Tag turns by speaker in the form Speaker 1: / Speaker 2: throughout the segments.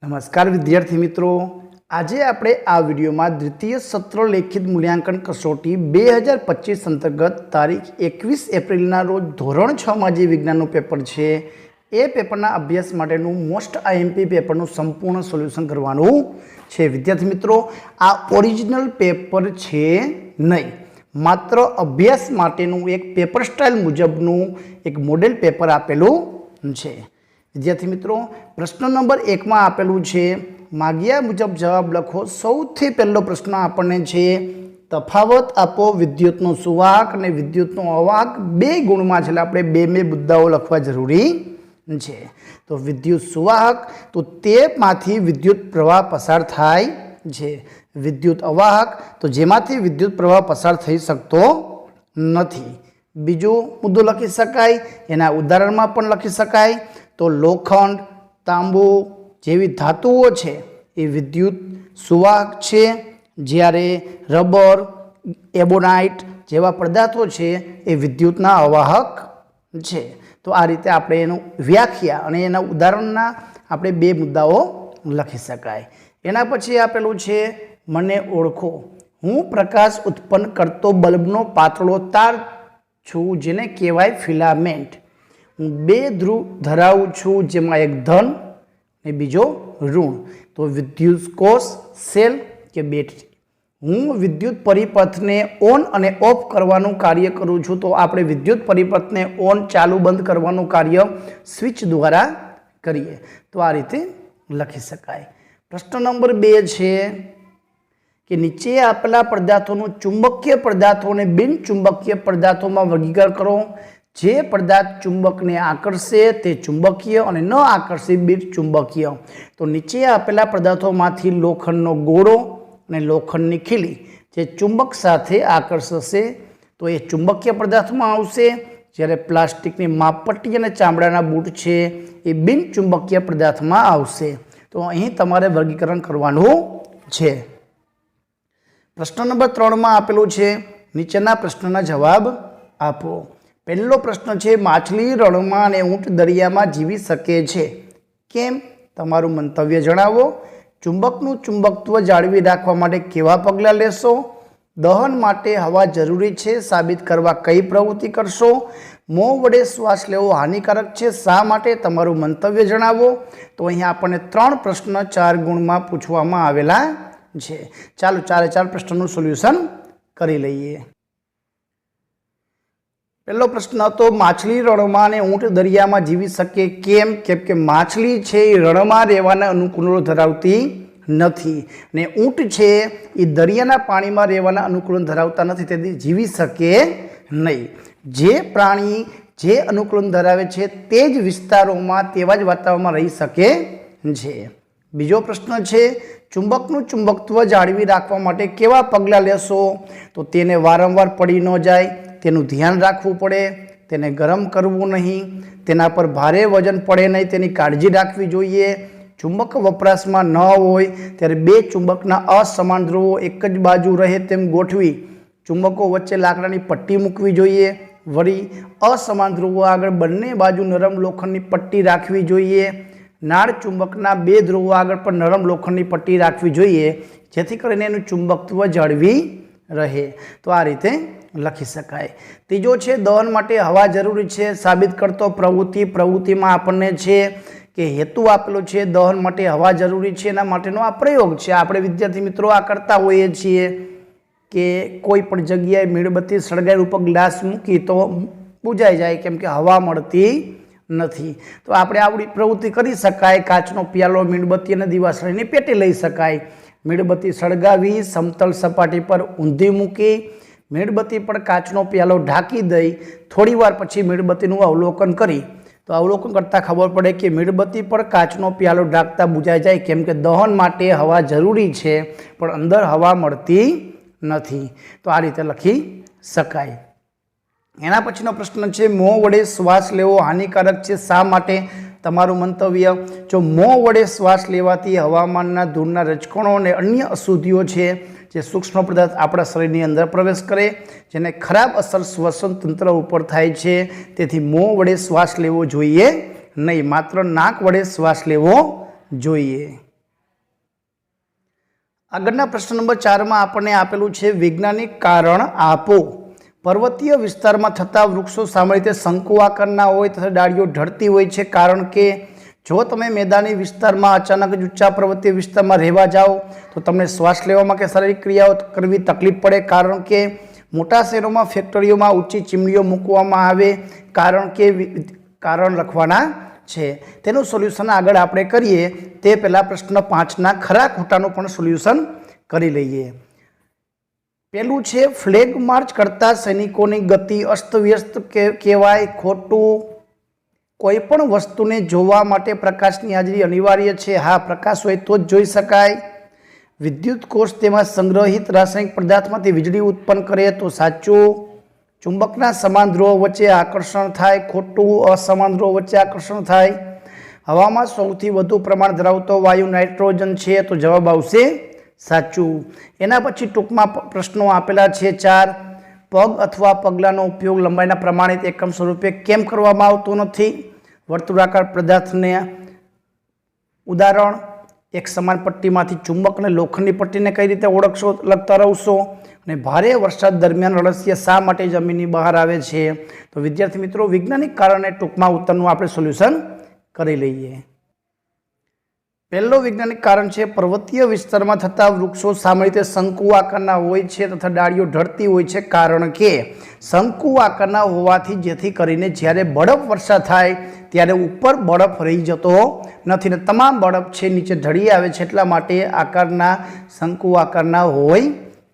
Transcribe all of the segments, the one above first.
Speaker 1: नमस्कार विद्यार्थी मित्रों, आज આપણે આ વિડિયોમાં દ્વિતીય સત્ર લેખિત મૂલ્યાંકન કસોટી 2025 અંતર્ગત તારીખ 21 એપ્રિલના રોજ ધોરણ 6 માં જે વિજ્ઞાનનું પેપર છે એ પેપરના અભ્યાસ માટેનું મોસ્ટ આઈએમપી પેપરનું સંપૂર્ણ સોલ્યુશન કરવાનું છે। વિદ્યાર્થી મિત્રો, આ ઓરિજિનલ પેપર છે નહીં, માત્ર અભ્યાસ માટેનું એક પેપર સ્ટાઇલ મુજબનું એક મોડેલ પેપર આપેલું છે। विद्यार्थी मित्रों, प्रश्न नंबर 1 में आपेलू है माग्या मुजब जवाब लखो। सौथी पहलो प्रश्न आपने छे तफावत आपो विद्युतनो सुवाहक ने विद्युतनो अवाहक बे गुण में छे आपणे बे मुद्दाओ लखवा जरूरी है। तो विद्युत सुवाहक तो ते मांथी विद्युत प्रवाह पसार थाय छे, विद्युत अवाहक तो जेमांथी विद्युत प्रवाह पसार थई शकतो नथी। बीजो मुद्दो लखी शकाय, एना उदाहरण में पण लखी शकाय तो लोखंड तांबू जेवी धातुओं छे ए विद्युत सुवाहक छे, ज्यारे रबर एबोनाइट जेवा पदार्थों छे ए विद्युतना अवाहक छे। तो आ रीते आपणे एनु व्याख्या अने एना उदाहरणना आपणे बे मुद्दाओ लखी शकाय। एना पछी आपेलुं छे मने ओळखो। हूँ प्रकाश उत्पन्न करतो बल्बनो पातळो तार छूं जेने कहेवाय फिलामेंट। हूँ बे ध्रुव धरावुं छूं जेमां एक धन ने बीजो ऋण। तो विद्युत कोष सेल के बेटरी। हूँ विद्युत परिपथ ने ऑन अने ऑफ करवानुं कार्य करूँ छूं। तो आपणे विद्युत परिपथ ने ऑन चालू बंद करवानुं कार्य स्विच द्वारा करीए। तो आ रीते लखी शकाय। प्रश्न नंबर 2 छे कि नीचे आपेला पदार्थों चुंबकीय पदार्थों ने बिन चुंबकीय पदार्थों में वर्गीकरण करो। जे पदार्थ चुंबक ने आकर्षे ते चुंबकीय और न आकर्षे बिन चुंबकीय। तो नीचे आपेला पदार्थों में लोखंडनो गोळो ने लोखंडनी खीली जे चुंबक साथे आकर्षे तो ये चुंबकीय पदार्थ में आवशे, ज्यारे प्लास्टिकनी मापपट्टी और चामड़ाना बूट छे ए बिन चुंबकीय पदार्थ में आवशे। तो अहीं तमारे वर्गीकरण करवानुं छे। प्रश्न नंबर 3 में आपेलू है नीचेना प्रश्नना जवाब आपो। पहलो प्रश्न है माछली रण में ऊंट दरिया में जीवी शके छे, केम? तमारू मंतव्य जणावो। चुंबकनु चुंबकत्व जाळवी राखवा माटे केवा पगला लेशो? दहन माटे हवा जरूरी है साबित करवा कई प्रवृत्ति करशो? मों वडे श्वास लेवो हानिकारक है, शा माटे? तमारू मंतव्य जणावो। तो अहीं आपणे 3 प्रश्न 4 गुण में पूछवामां आवेला छे। चालो 4 प्रश्नों सोल्यूशन करी लईए। पहलो प्रश्न तो माछली रणमां ने ऊंट दरिया में जीवी शके केम? केम के माछली छे रणमां रहेवाना अनुकूल धरावती नथी ने ऊंट छे ए दरियाना पाणीमां रहेवाना अनुकूल धरावता नथी, तेथी जीवी शके नहीं। जे प्राणी जे अनुकूल धरावे छे ते ज विस्तारोमां तेवा ज वातावरणमां रही शके छे। बीजो प्रश्न है चुंबकनु चुंबकत्व जाळवी राखवा माटे केवा पगला लेशो? तो तेने वारंवार पड़ी न जाए तेनुं ध्यान राखवुं पड़े, तेने गरम करवुं नहीं, तेना पर भारे वजन पड़े नहीं तेनी काळजी राखवी जोईए। चुंबक वपराशमां न होय त्यारे बे चुंबकना असमान ध्रुवो एक ज बाजू रहे तेम गोठवी चुंबको वच्चे लाकडानी पट्टी मूकवी जोईए। वળી असमान ध्रुवो आगळ बंने बाजू नरम लोखंडनी पट्टी राखवी जोईए। नाळ चुंबकना 2 ध्रुवो आगळ पर नरम लोखंडनी पट्टी राखवी जोईए जेथी करीने एनुं चुंबकत्व जळवी रहे। तो आ रीते लखी शकाय। तीजो छे दहन माटे हवा जरूरी है साबित करतो प्रवृत्ति। प्रवृत्ति में आपने छे कि हेतु आपेलो छे दहन माटे हवा जरूरी है, एना माटेनो आ प्रयोग छे। आपणे विद्यार्थी मित्रों आ करता होईए छीए कि कोई पण जग्याए मीणबत्ती सळगाई उपर ग्लास मूकी तो बुझाई जाए केम के हवा मळती नहीं। तो आपणे आवड़ी प्रवृत्ति करी शकाय। काचनो प्यालो मीणबत्ती अने दीवासळीनी पेटे लई शकाय। मीणबत्ती सळगावी समतल सपाटी पर ऊंधी मूकी मीणबत्ती पर काचनो प्यालो ढाकी दई थोड़ी वार पछी मीणबत्तीनुं अवलोकन करी तो अवलोकन करता खबर पड़े कि मीणबत्ती पर काचनो प्यालो ढाकता बुझाई जाए केम के दहन माटे हवा जरूरी है पण अंदर हवा मळती नथी। तो आ रीते लखी शकाय। एना पछीनो प्रश्न है मों वडे श्वास लेवो हानिकारक है, शा माटे? तमारुं मंतव्य। जो मों वडे श्वास लेवाथी हवामानना धूळना रजकणों ने अन्य अशुद्धिओ छे जे सूक्ष्म पदार्थ आपણા शरीરની અંદર પ્રવેશ કરે જેને ખરાબ અસર શ્વસન તંત્ર ઉપર થાય છે, તેથી મોં વડે શ્વાસ લેવો જોઈએ નહીં, માત્ર નાક વડે શ્વાસ લેવો જોઈએ। આગળના પ્રશ્ન નંબર 4 માં આપણને આપેલું છે વૈજ્ઞાનિક કારણ આપો। પર્વતીય વિસ્તારમાં થતા વૃક્ષો સામાન્ય રીતે શંકુ આકારના હોય તથા ડાળીઓ ઢળતી હોય છે, કારણ કે જો તમે મેદાની વિસ્તારમાં અચાનક જ ઊંચા પર્વતીય વિસ્તારમાં રહેવા જાઓ તો તમને શ્વાસ લેવામાં કે શારીરિક ક્રિયાઓ કરવી તકલીફ પડે, કારણ કે મોટા શહેરોમાં ફેક્ટરીઓમાં ઊંચી ચીમનીઓ મૂકવામાં આવે, કારણ લખવાના છે। તેનું સોલ્યુશન આગળ આપણે કરીએ તે પહેલાં પ્રશ્ન 5ના ખરા ખોટાનું પણ સોલ્યુશન કરી લઈએ। પહેલું છે ફ્લેગ માર્ચ કરતા સૈનિકોની ગતિ અસ્તવ્યસ્ત કહેવાય, ખોટું। કોઈ પણ વસ્તુને જોવા માટે પ્રકાશની હાજરી અનિવાર્ય છે। હા, પ્રકાશ હોય તો જ જોઈ શકાય। વિદ્યુત કોષ તેમાં સંગ્રહિત રાસાયણિક પદાર્થમાંથી વીજળી ઉત્પન્ન કરે તો સાચું। ચુંબકના સમાન ધ્રુવો વચ્ચે આકર્ષણ થાય, ખોટું। અસમાન ધ્રુવો વચ્ચે આકર્ષણ થાય। હવામાં સૌથી વધુ પ્રમાણ ધરાવતો વાયુ નાઇટ્રોજન છે તો જવાબ આવશે સાચું। એના પછી ટૂંકમાં પ્રશ્નો આપેલા છે 4। પગ અથવા પગલાંનો ઉપયોગ લંબાઈના પ્રમાણિત એકમ સ્વરૂપે કેમ કરવામાં આવતો નથી? વર્તુળાકાર પદાર્થને ઉદાહરણ, એક સમાન પટ્ટીમાંથી ચુંબક અને લોખંડની પટ્ટીને કઈ રીતે ઓળખશો, લખતા રહશો। અને ભારે વરસાદ દરમિયાન અળસિયા શા માટે જમીનની બહાર આવે છે? તો વિદ્યાર્થી મિત્રો, વૈજ્ઞાનિક કારણે ટૂંકમાં ઉત્તરનું આપણે સોલ્યુશન કરી લઈએ। પહેલો વૈજ્ઞાનિક કારણ છે પર્વતીય વિસ્તારમાં થતા વૃક્ષો સામાન્ય રીતે શંકુ આકારના હોય છે તથા ડાળીઓ ઢળતી હોય છે, કારણ કે શંકુ આકારના હોવાથી જેથી કરીને જ્યારે બરફ વર્ષા થાય ત્યારે ઉપર બરફ રહી જતો નથી ને તમામ બરફ છે નીચે ઢળી આવે છે, એટલા માટે આકારના શંકુ આકારના હોય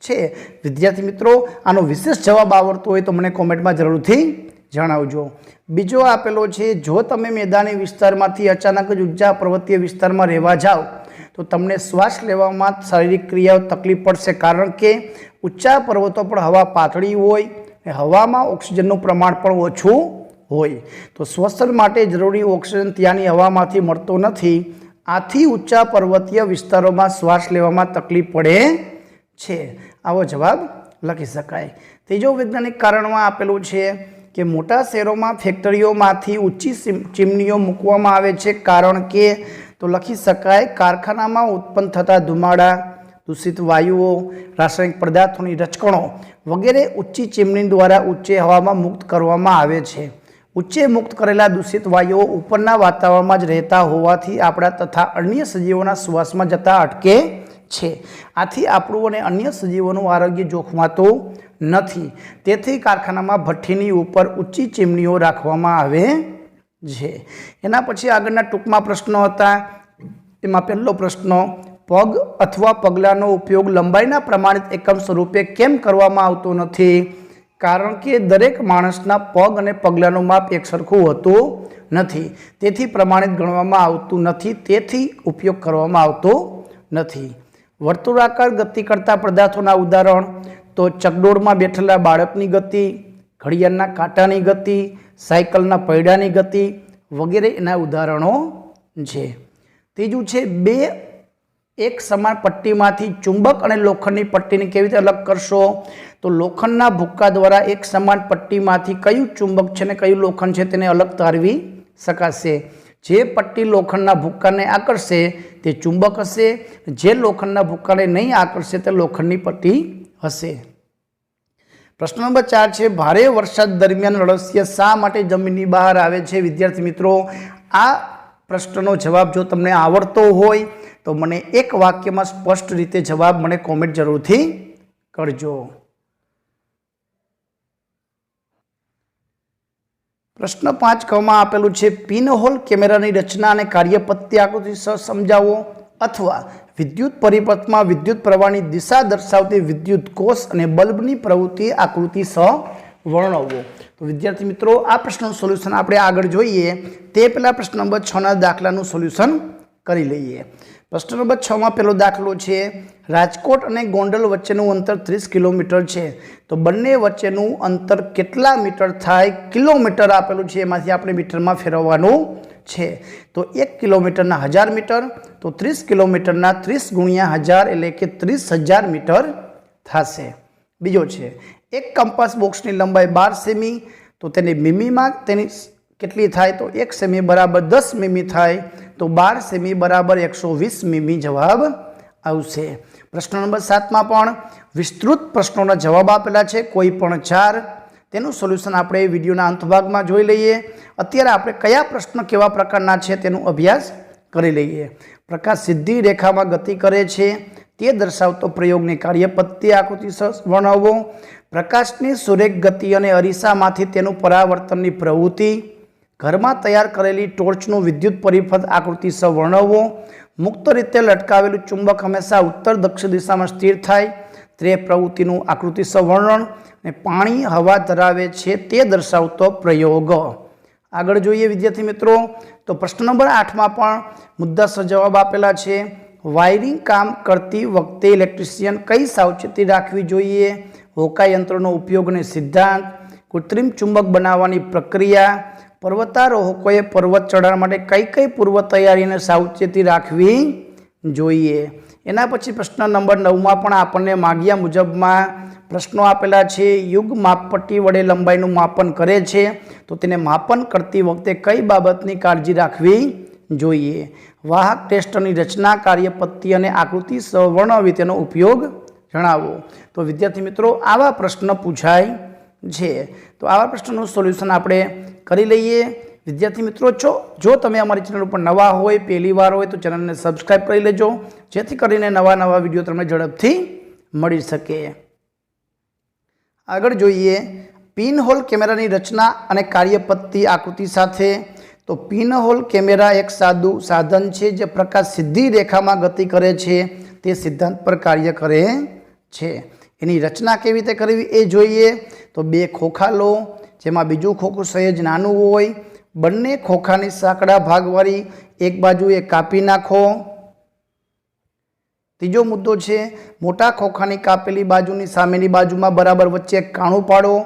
Speaker 1: છે। વિદ્યાર્થી મિત્રો, આનો વિશેષ જવાબ આવડતો હોય તો મને કોમેન્ટમાં જરૂરથી જણાવજો। બીજો આપેલો છે જો તમે મેદાની વિસ્તારમાંથી અચાનક જ ઊંચા પર્વતીય વિસ્તારમાં રહેવા જાઓ તો તમને શ્વાસ લેવામાં શારીરિક ક્રિયાઓ તકલીફ પડશે, કારણ કે ઊંચા પર્વતો પર હવા પાતળી હોય અને હવામાં ઓક્સિજનનું પ્રમાણ પણ ઓછું હોય, તો શ્વસન માટે જરૂરી ઓક્સિજન ત્યાંની હવામાંથી મળતો નથી। આથી ઊંચા પર્વતીય વિસ્તારોમાં શ્વાસ લેવામાં તકલીફ પડે છે। આવો જવાબ લખી શકાય। ત્રીજો વૈજ્ઞાનિક કારણમાં આપેલું છે કે મોટા શહેરોમાં ફેક્ટરીઓમાંથી ઊંચી ચીમનીઓ મૂકવામાં આવે છે, કારણ કે તો લખી શકાય કારખાનામાં ઉત્પન્ન થતા ધુમાડા, દૂષિત વાયુઓ, રાસાયણિક પદાર્થોની રચકણો વગેરે ઊંચી ચીમની દ્વારા ઊંચે હવામાં મુક્ત કરવામાં આવે છે। ઊંચે મુક્ત કરેલા દૂષિત વાયુઓ ઉપરના વાતાવરણમાં જ રહેતા હોવાથી આપણા તથા અન્ય સજીવોના શ્વાસમાં જતા અટકે છે। આથી આપણું અને અન્ય સજીવોનું આરોગ્ય જોખમાતું નથી, તેથી કારખાનામાં ભઠ્ઠીની ઉપર ઊંચી ચીમનીઓ રાખવામાં આવે છે। એના પછી આગળના ટૂંકમાં પ્રશ્નો હતા। એમાં પહેલો પ્રશ્ન, પગ અથવા પગલાંનો ઉપયોગ લંબાઈના પ્રમાણિત એકમ સ્વરૂપે કેમ કરવામાં આવતો નથી? કારણ કે દરેક માણસના પગ અને પગલાંનું માપ એક સરખું હોતું નથી, તેથી પ્રમાણિત ગણવામાં આવતું નથી, તેથી ઉપયોગ કરવામાં આવતો નથી। વર્તુળાકાર ગતિ કરતા પદાર્થોના ઉદાહરણ તો ચકડોળમાં બેઠેલા બાળકની ગતિ, ઘડિયાળના કાંટાની ગતિ, સાયકલના પૈડાની ગતિ વગેરે એના ઉદાહરણો છે। ત્રીજું છે એક સમાન પટ્ટીમાંથી ચુંબક અને લોખંડની પટ્ટીને કેવી રીતે અલગ કરશો? તો લોખંડના ભૂક્કા દ્વારા એક સમાન પટ્ટીમાંથી કયું ચુંબક છે ને કયું લોખંડ છે તેને અલગ તારવી શકાશે। જે પટ્ટી લોખંડના ભૂક્કાને આકર્ષે તે ચુંબક હશે, જે લોખંડના ભૂક્કાને નહીં આકર્ષે તે લોખંડની પટ્ટી હશે। પ્રશ્ન નંબર 4 છે ભારે વરસાદ દરમિયાન અળસિયા શા માટે જમીનની બહાર આવે છે? વિદ્યાર્થી મિત્રો, આ પ્રશ્નનો જવાબ જો તમને આવડતો હોય તો મને એક વાક્યમાં સ્પષ્ટ રીતે જવાબ મને કોમેન્ટ જરૂરથી કરજો। પ્રશ્ન 5 કમાં આપેલું છે પિનહોલ કેમેરાની રચના અને કાર્યપદ્ધતિ આકૃતિ સમજાવો, અથવા વિદ્યુત પરિપથમાં વિદ્યુત પ્રવાહની દિશા દર્શાવતી વિદ્યુત કોષ અને બલ્બની પ્રવૃત્તિ આકૃતિ વર્ણવો। તો વિદ્યાર્થી મિત્રો, આ પ્રશ્નનું સોલ્યુશન આપણે આગળ જોઈએ તે પહેલાં પ્રશ્ન નંબર 6ના દાખલાનું સોલ્યુશન કરી લઈએ। પ્રશ્ન નંબર 6માં પહેલો દાખલો છે રાજકોટ અને ગોંડલ વચ્ચેનું અંતર 30 કિલોમીટર છે, તો બંને વચ્ચેનું અંતર કેટલા મીટર થાય? કિલોમીટર આપેલું છે, એમાંથી આપણે મીટરમાં ફેરવવાનું છે। તો 1 કિલોમીટરના 1000 મીટર, તો 30 કિલોમીટરના 30 ગુણ્યા 1000 એટલે કે 30,000 મીટર થશે। બીજો છે એક કંપાસ બોક્સની લંબાઈ 12 સેમી, તો તેની મીમીમાં તેની કેટલી થાય? તો 1 સેમી બરાબર 10 મીમી થાય, તો 12 સેમી બરાબર 120 મીમી જવાબ આવશે। प्रश्न नंबर 7 में पण विस्तृत प्रश्नों जवाब आपेला है, कोई पण 4 तेनु सोल्यूशन आपणे विडियोना अंत भागमां जोई लईए। अत्यारे आपणे कया प्रश्न केवा प्रकारना छे तेनो अभ्यास करी लईए। प्रकाश सीधी रेखामां गति करे छे ते दर्शावतो प्रयोगनी कार्यपद्धति आकृति वर्णवो। प्रकाशनी सुरेख गति अने अरीसामांथी तेनुं परावर्तननी प्रवृत्ति। घरमां तैयार करेली टोर्चनुं विद्युत परिपथ आकृति वर्णवो। मुक्त रीते लटकावेलुं चुंबक हमेशा उत्तर दक्षिण दिशा में स्थिर थाय ते प्रवृत्तिनुं आकृति वर्णन। ने पाणी हवा धरावे छे ते दर्शावतो प्रयोग। आगळ जोईए विद्यार्थी मित्रों, तो प्रश्न नंबर 8 में पण मुद्दासर जवाब आपेला छे। वायरिंग काम करती वखते इलेक्ट्रिशियन कई सावचेती राखवी जोईए। होका यंत्रों उपयोग ने सिद्धांत। कृत्रिम चुंबक बनाववानी प्रक्रिया। पर्वतारोहकोए पर्वत चढ़ाण माटे कई कई पूर्व तैयारी ने सावचेती राखवी जोईए। एना पछी प्रश्न नंबर 9 में पण आपणे माग्या मुजब में प्रश्नों आपेला छे। युग मापपट्टी वडे लंबाईनुं मापन करे छे तो तेने मापन करती वखते कई बाबतनी काळजी राखवी जोईए। वाहक टेस्टनी रचना, कार्यपद्धति अने आकृति वर्णवी तेनो उपयोग जणावो। तो विद्यार्थी मित्रों, आवा प्रश्न पूछाय छे, तो आवा प्रश्नों सोल्यूशन आपणे करी लईए। विद्यार्थी मित्रों, जो तमे अमारी चेनल पर नवा होय, पहली वार होय तो चेनल ने सब्सक्राइब करी लेजो, जेथी करीने नवा नवा विडियो तमने झड़पथी मळी शके। आगळ जोईए पिन होल केमेरानी रचना अने कार्यपद्धति आकृति साथे। तो पिन होल केमेरा एक सादू साधन छे जे प्रकाश सीधी रेखा में गति करे छे ते सिद्धांत पर कार्य करे छे। एनी रचना केवी रीते करवी ए जोईए। तो 2 खोखा लो, जेमां बीजू खोखुं सहेज नानुं होय। बंने खोखानी साकड़ा भागवाળી एक बाजुए कापी नाखो। तीजो मुद्दो छे मोटा खोखानी कापेली बाजुनी सामेनी बाजुमां बराबर वच्चे काणुं पाडो।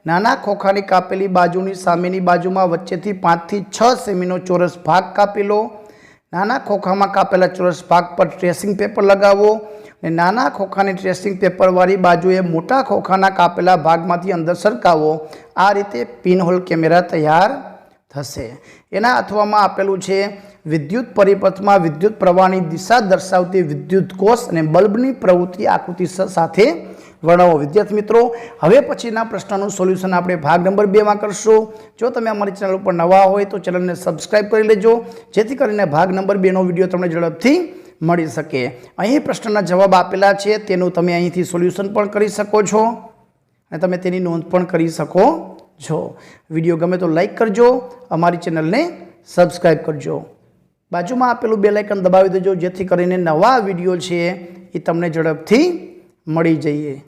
Speaker 1: नाना खोखानी कापेली बाजुनी सामेनी बाजुमां वच्चेथी 5 થી 6 सेमीनो चोरस भाग कापी लो। नाना खोखामां कापेला चोरस भाग पर ट्रेसिंग पेपर लगावो ने नाना खोखानी ट्रेसिंग पेपरवाળી बाजुए मोटा खोखाना कापेला भागमांथी अंदर सरकावो। आ रीते पिन होल केमेरा तैयार थशे। एना अथवामां आपेलुं छे विद्युत परिपथ में विद्युत प्रवाहनी दिशा दर्शावती विद्युत कोष अने बल्बनी प्रवृत्ति आकृति साथे वर्णवो। विद्यार्थी मित्रों, हवे पछीना प्रश्नों सोल्यूशन आपणे भाग नंबर 2 में करशुं। जो तमे अमारी चेनल पर नवा होय तो चेनल ने सब्सक्राइब करी लेजो, जेथी करीने भाग नंबर 2 नो विडियो तमने झड़पथी मळी शके। अहीं प्रश्नना जवाब आपेला छे तेनुं तमे अहींथी सोल्यूशन पण करी शको छो अने तमे तेनी नोंध पण करी शको छो। विडियो गमे तो लाइक करजो, अमारी चेनल ने सब्सक्राइब करजो। बाजू में आपेलू बेल आइकन दबावी देजो, जेथी करीने नवा विडियो छे ए तमने झड़पथी मळी जईए।